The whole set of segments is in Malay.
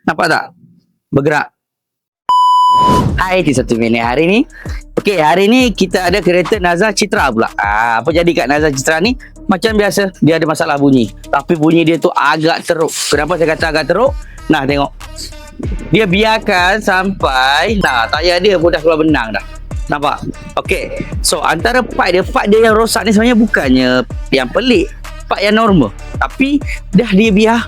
Nampak tak? Bergerak. Hai T1 Minit hari ni. Okey, hari ni kita ada kereta Naza Citra pula. Apa jadi kat Naza Citra ni? Macam biasa, dia ada masalah bunyi. Tapi bunyi dia tu agak teruk. Kenapa saya kata agak teruk? Nah, tengok. Dia biarkan sampai tayar dia pun dah keluar benang dah. Nampak? Okey. So, antara part dia yang rosak ni sebenarnya bukannya yang pelik. Part yang normal. Tapi dah dia biar.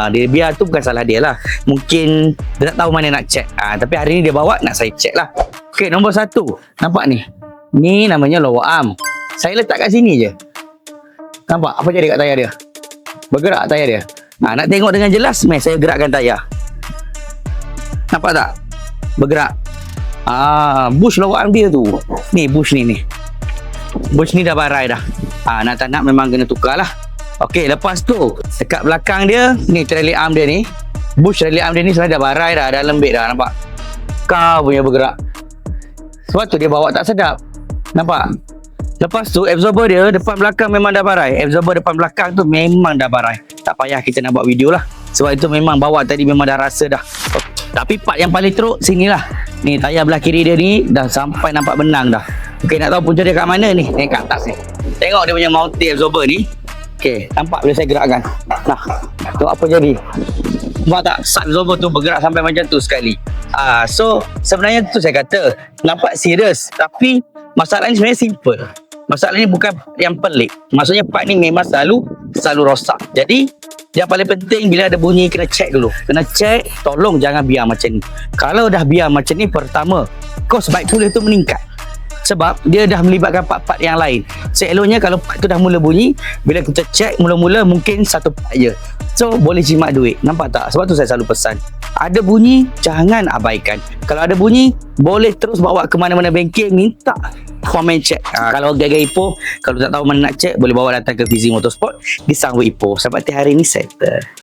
Dia biar tu bukan salah dia lah. Mungkin dia tak tahu mana nak check. Tapi hari ni dia bawa, nak saya check lah. Okey, nombor 1. Nampak ni? Ni namanya lower arm. Saya letak kat sini je. Nampak? Apa jadi kat tayar dia? Bergerak tayar dia. Nak tengok dengan jelas, saya gerakkan tayar. Nampak tak? Bergerak. Bush lower arm dia tu. Ni bush ni. Bush ni dah barai dah. Nak tak nak memang kena tukar lah. Okey, lepas tu dekat belakang dia, ni trailing arm dia ni. Bush trailing arm dia ni sebenarnya dah barai dah lembik dah, nampak? Kau punya bergerak. Sebab tu dia bawa tak sedap. Nampak? Lepas tu absorber dia depan belakang memang dah barai. Absorber depan belakang tu memang dah barai. Tak payah kita nak buat video lah. Sebab itu memang bawa tadi memang dah rasa dah. Tapi part yang paling teruk sinilah. Ni tayar belah kiri dia ni dah sampai nampak benang dah. Okey, nak tahu punca dia kat mana ni? Ni kat atas ni. Tengok dia punya mounting absorber ni. Okey, nampak bila saya gerakkan. Tu apa jadi? Nampak tak? Sub absorber tu bergerak sampai macam tu sekali. So sebenarnya tu saya kata nampak serius, tapi masalah ni sebenarnya simple. Masalah ni bukan yang pelik. Maksudnya part ni memang selalu rosak. Jadi yang paling penting bila ada bunyi kena check dulu. Kena check, tolong jangan biar macam ni. Kalau dah biar macam ni, pertama kos bike cooler tu meningkat. Sebab dia dah melibatkan part-part yang lain. Seeloknya kalau part tu dah mula bunyi, bila kita check mula-mula mungkin satu part je. So boleh jimat duit. Nampak tak? Sebab tu saya selalu pesan, ada bunyi jangan abaikan. Kalau ada bunyi boleh terus bawa ke mana-mana bengkel, minta komen check. Kalau gagal Ipoh, kalau tak tahu mana nak check, boleh bawa datang ke Fizi Motorsport di Sangway Ipoh. Sampai hari ni settle.